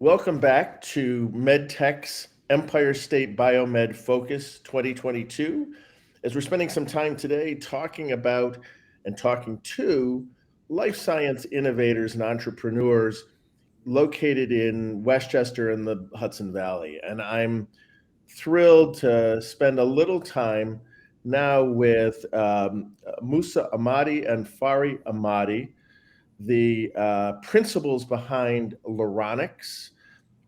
Welcome back to MedTech's Empire State Biomed Focus 2022. As we're spending some time today talking about and talking to life science innovators and entrepreneurs located in Westchester in the Hudson Valley. And I'm thrilled to spend a little time now with Musa Ahmadi and Fari Ahmadi, the principals behind Laronix,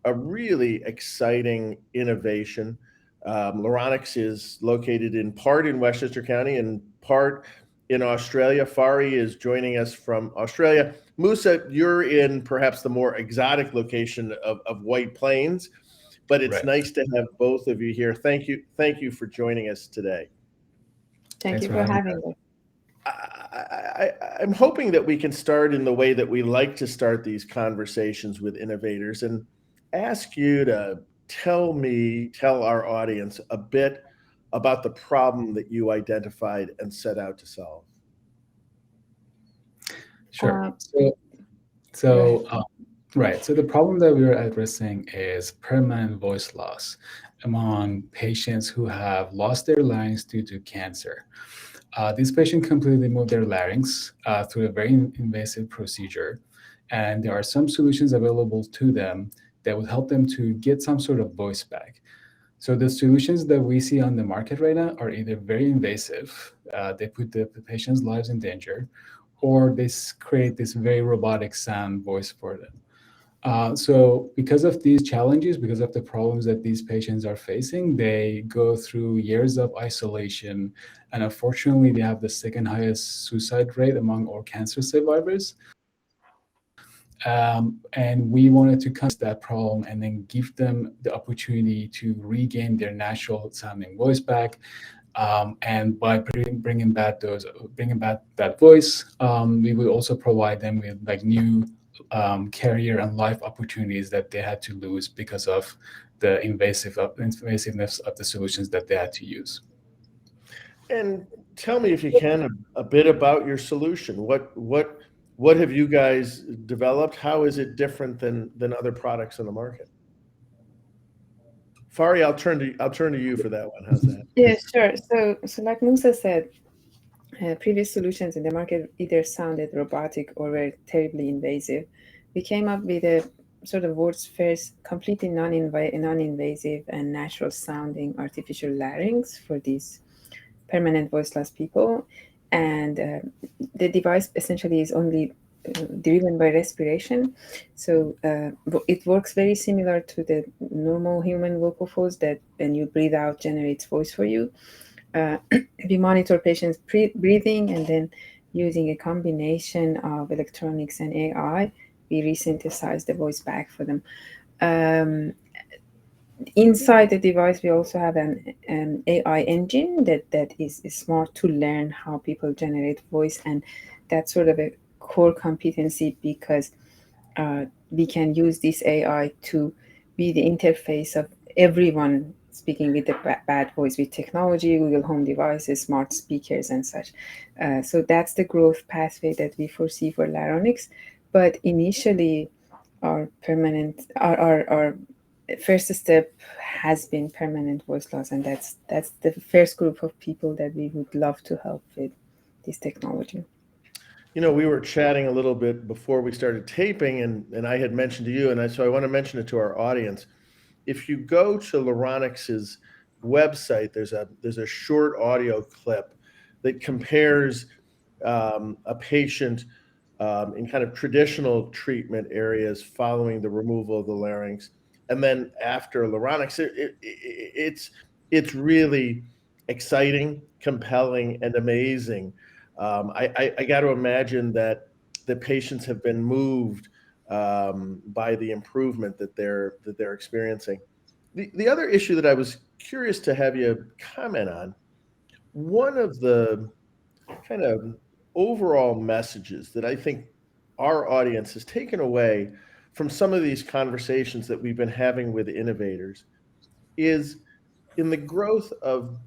a really exciting innovation. Laronix is located in part in Westchester County and part in Australia. Fari is joining us from Australia. Musa, you're in perhaps the more exotic location of White Plains, but it's Right. nice to have both of you here. Thank you for joining us today. Thank Thanks you for for having having me. I'm hoping that we can start in the way that we like to start these conversations with innovators and ask you to tell our audience a bit about the problem that you identified and set out to solve. Sure. Uh, So, Go ahead. so right. So the problem that we're addressing is permanent voice loss among patients who have lost their larynx due to cancer. These patients completely move their larynx through a very invasive procedure, and there are some solutions available to them that would help them to get some sort of voice back. So the solutions that we see on the market right now are either very invasive, they put the patient's lives in danger, or create this very robotic sound voice for them. So because of these challenges, because of the problems that these patients are facing, they go through years of isolation. And unfortunately, they have the second highest suicide rate among all cancer survivors. And we wanted to come to that problem and then give them the opportunity to regain their natural sounding voice back. And by bringing back that voice, we will also provide them with like new career and life opportunities that they had to lose because of the invasiveness of the solutions that they had to use. And tell me if you can a bit about your solution. What have you guys developed? How is it different than other products on the market? Fari, I'll turn to you for that one. How's that? Yeah, sure. So like Musa said, previous solutions in the market either sounded robotic or were terribly invasive. We came up with a sort of world's first completely non-invasive and natural sounding artificial larynx for these permanent voice loss people. And the device essentially is only driven by respiration. So it works very similar to the normal human vocal folds that when you breathe out generates voice for you. Uh, we monitor patients' breathing, and then using a combination of electronics and AI, we resynthesize the voice back for them. Um, Inside the device, we also have an AI engine that is smart to learn how people generate voice, and that's sort of a core competency because we can use this AI to be the interface of everyone speaking with the bad voice with technology, Google Home devices, smart speakers, and such. So that's the growth pathway that we foresee for Laronix. But initially, our first step has been permanent voice loss, and that's the first group of people that we would love to help with this technology. We were chatting a little bit before we started taping, and I had mentioned to you, so I want to mention it to our audience. If you go to Laronix's website, there's a short audio clip that compares a patient in kind of traditional treatment areas following the removal of the larynx, and then after Laronix. It's really exciting, compelling, and amazing. I got to imagine that the patients have been moved by the improvement that they're experiencing. The other issue that I was curious to have you comment on, one of the kind of overall messages that I think our audience has taken away from some of these conversations that we've been having with innovators is in the growth of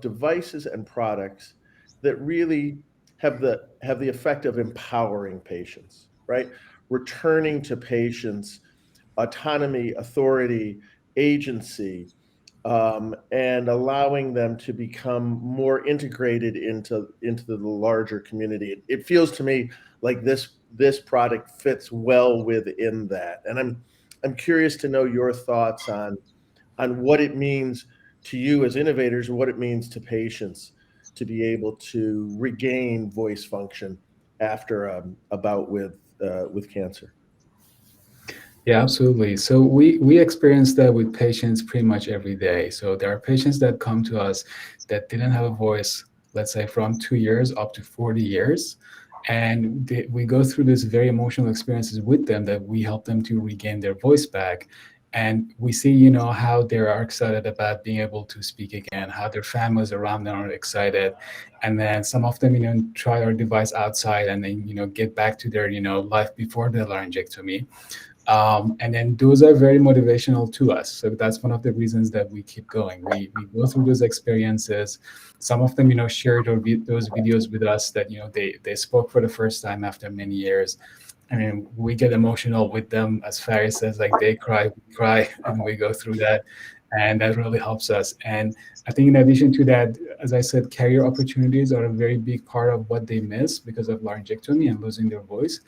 devices and products that really have the effect of empowering patients, right? Returning to patients autonomy, authority, agency, and allowing them to become more integrated into the larger community. It feels to me like this product fits well within that, and I'm curious to know your thoughts on what it means to you as innovators and what it means to patients to be able to regain voice function after a bout with cancer. Yeah, absolutely. So we experience that with patients pretty much every day. So there are patients that come to us that didn't have a voice, let's say from 2 years up to 40 years. And we go through this very emotional experiences with them that we help them to regain their voice back. And we see, how they are excited about being able to speak again, how their families around them are excited. And then some of them, try our device outside and then, get back to their, life before the laryngectomy. And then those are very motivational to us. So that's one of the reasons that we keep going. We go through those experiences. Some of them, shared those videos with us that, they spoke for the first time after many years. I mean, we get emotional with them. As Faris says, like they cry, we cry, and we go through that. And that really helps us. And I think in addition to that, as I said, career opportunities are a very big part of what they miss because of laryngectomy and losing their voice.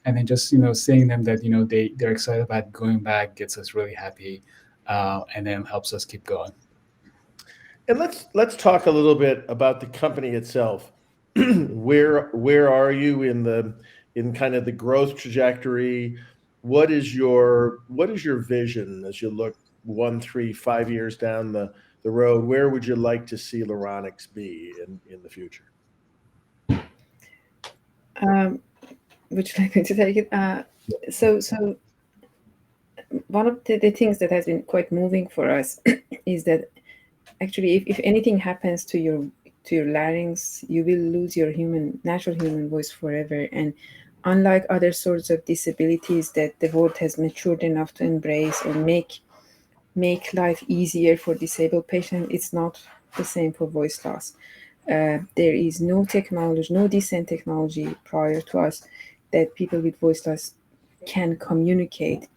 And then just seeing them that they're excited about going back gets us really happy, and then helps us keep going. And let's talk a little bit about the company itself. Where are you in kind of the growth trajectory? What is your vision as you look 1, 3, 5 years down the road? Where would you like to see Laronix be in the future? Would you like me to take it? So one of the things that has been quite moving for us is that actually, if anything happens to your larynx, you will lose your natural human voice forever. And unlike other sorts of disabilities that the world has matured enough to embrace or make life easier for disabled patients, it's not the same for voice loss. There is no technology, no decent technology prior to us that people with voice loss can communicate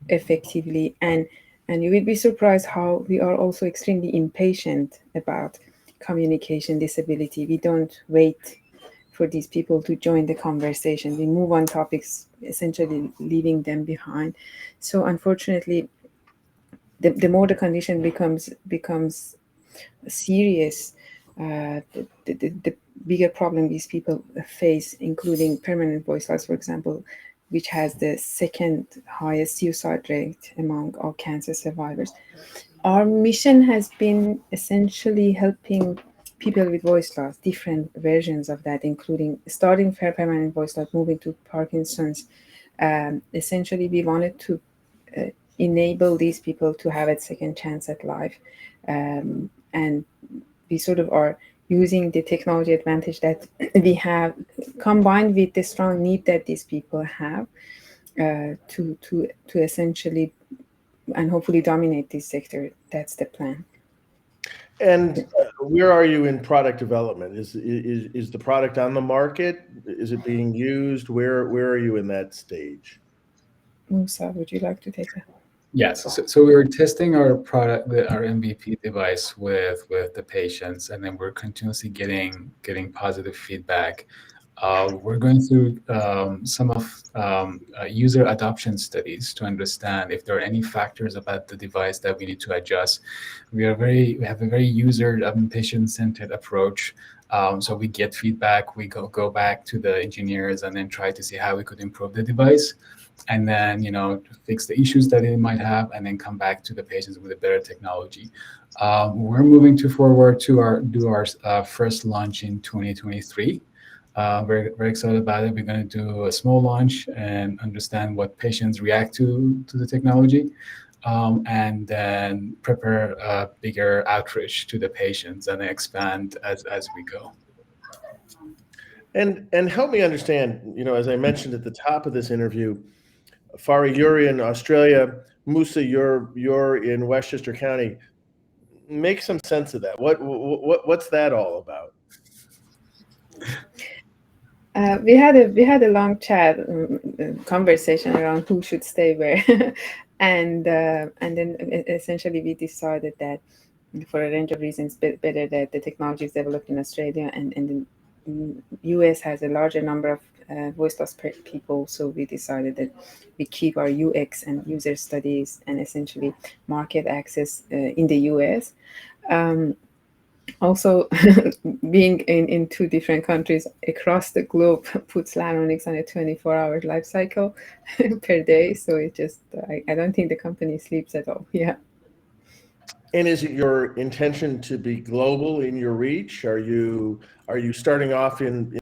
effectively. And you will be surprised how we are also extremely impatient about communication disability. We don't wait for these people to join the conversation. We move on topics, essentially leaving them behind. So unfortunately, the more the condition becomes serious, the bigger problem these people face, including permanent voice loss, for example, which has the second highest suicide rate among all cancer survivors. Our mission has been essentially helping people with voice loss, different versions of that, including starting permanent voice loss, moving to Parkinson's. Essentially, we wanted to enable these people to have a second chance at life. And we sort of are using the technology advantage that we have combined with the strong need that these people have to essentially and hopefully dominate this sector. That's the plan. And where are you in product development? Is the product on the market? Is it being used? Where are you in that stage? Musa, would you like to take that? Yes. So we were testing our product, our MVP device with the patients, and then we're continuously getting positive feedback. We're going through some of user adoption studies to understand if there are any factors about the device that we need to adjust. We have a very user patient-centered approach. So we get feedback, we go back to the engineers and then try to see how we could improve the device, and then fix the issues that it might have, and then come back to the patients with a better technology. We're moving forward to do our first launch in 2023. Very, very excited about it. We're going to do a small launch and understand what patients react to the technology, and then prepare a bigger outreach to the patients and expand as we go. And help me understand, as I mentioned at the top of this interview, Fari, you're in Australia. Musa, you're in Westchester County. Make some sense of that. What's that all about? We had a long chat, conversation around who should stay where, and then essentially we decided that for a range of reasons, better that the technology is developed in Australia, and the US has a larger number of voice loss people. So we decided that we keep our UX and user studies and essentially market access in the US. Um, Also, being in two different countries across the globe puts Laronix on a 24-hour life cycle per day. So it just, I don't think the company sleeps at all. Yeah. And is it your intention to be global in your reach? Are you starting off in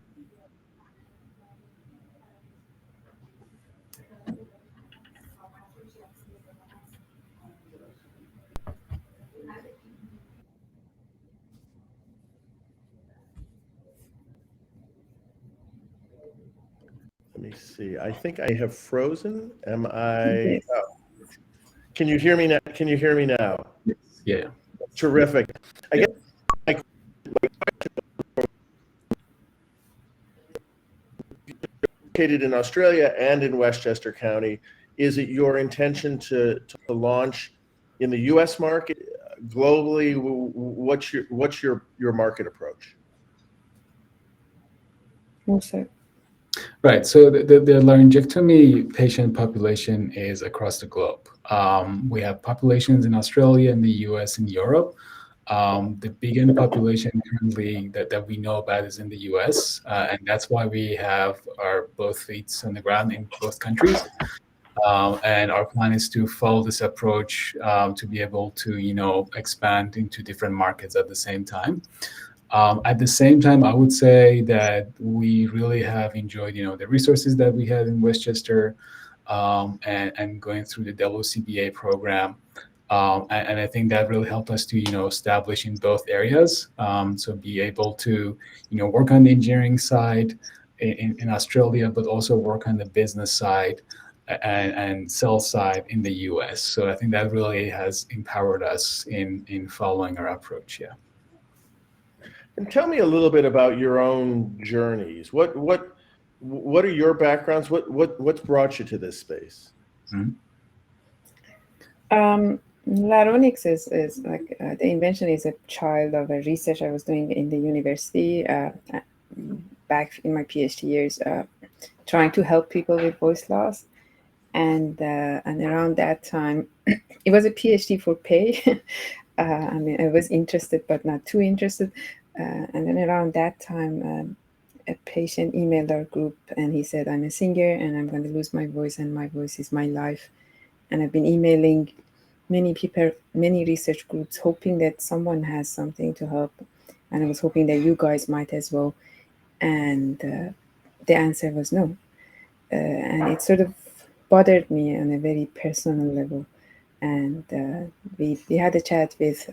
let me see. I think I have frozen. Am I? Yes. Can you hear me now? Can you hear me now? Yeah. Terrific. I guess my located in Australia and in Westchester County. Is it your intention to launch in the U.S. market globally? What's your market approach? Also, Right. So the laryngectomy patient population is across the globe. We have populations in Australia, in the US, and Europe. The big end population currently that we know about is in the US, and that's why we have our both feet on the ground in both countries. And our plan is to follow this approach to be able to, expand into different markets at the same time. At the same time, I would say that we really have enjoyed, the resources that we had in Westchester, and going through the WCBA program. And I think that really helped us to, establish in both areas. So be able to, work on the engineering side in Australia, but also work on the business side and sales side in the US. So I think that really has empowered us in following our approach. Yeah. And tell me a little bit about your own journeys. What are your backgrounds? What's brought you to this space? Mhm. Laronix is like the invention is a child of a research I was doing in the university back in my PhD years, trying to help people with voice loss. And around that time, it was a PhD for pay. I mean, I was interested, but not too interested. And then around that time, a patient emailed our group and he said, "I'm a singer and I'm going to lose my voice, and my voice is my life." And I've been emailing many people, many research groups, hoping that someone has something to help. And I was hoping that you guys might as well. And the answer was no. And it sort of bothered me on a very personal level. And we had a chat with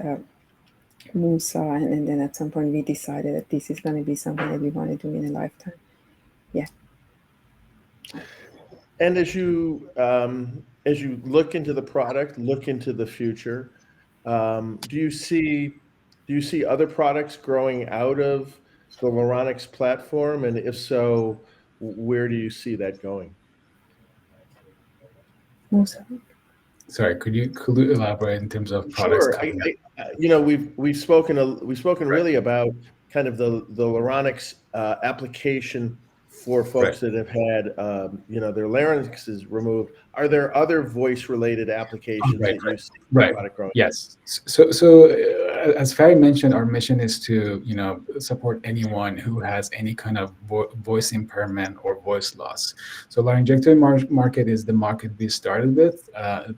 Musa, and then at some point we decided that this is going to be something that we want to do in a lifetime. Yeah. And as you look into the product, look into the future, do you see other products growing out of the Laronix platform? And if so, where do you see that going? Musa. Sorry, could you elaborate in terms of products Sure. coming up? We've spoken Right. really about kind of the Laronix application for Right. folks that have had their larynxes removed. Are there other voice related applications Right. that you see the Right. product growing? Yes. So as Farry mentioned, our mission is to, support anyone who has any kind of voice impairment or voice loss. So laryngectomy market is the market we started with,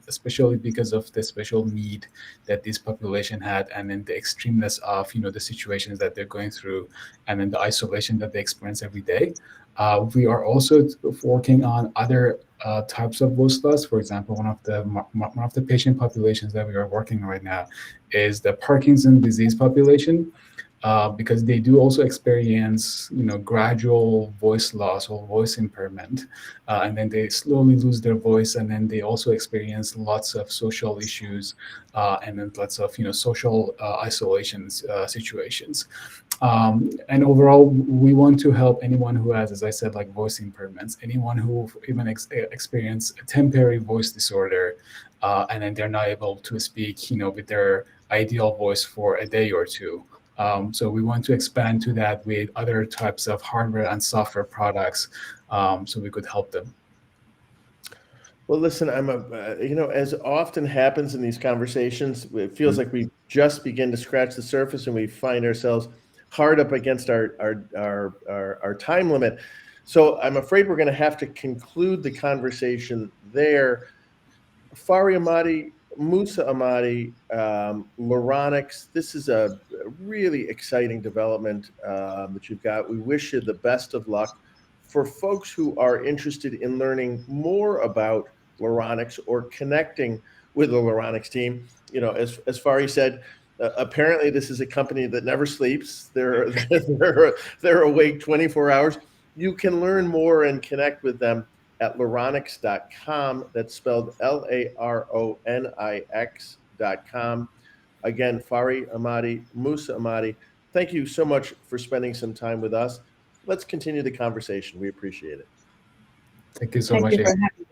especially because of the special need that this population had, and then the extremeness of, the situations that they're going through, and then the isolation that they experience every day. We are also working on other types of voice loss. For example, one of the patient populations that we are working on right now is the Parkinson's disease population. because they do also experience, gradual voice loss or voice impairment, and then they slowly lose their voice, and then they also experience lots of social issues, and then lots of, social isolation situations. And overall, we want to help anyone who has, as I said, like voice impairments, anyone who even experience a temporary voice disorder, and then they're not able to speak, with their ideal voice for a day or two. So we want to expand to that with other types of hardware and software products, so we could help them. Well, listen, as often happens in these conversations, it feels like we just begin to scratch the surface, and we find ourselves hard up against our time limit. So I'm afraid we're going to have to conclude the conversation there. Fari Ahmadi, Musa Ahmadi, Laronix, this is a really exciting development that you've got. We wish you the best of luck. For folks who are interested in learning more about Laronix or connecting with the Laronix team, as Fari said, apparently this is a company that never sleeps. They're awake 24 hours. You can learn more and connect with them at Laronix.com. That's spelled Laronix.com. Again, Fari Ahmadi, Musa Ahmadi, thank you so much for spending some time with us. Let's continue the conversation. We appreciate it. Thank you so Thank much. you for having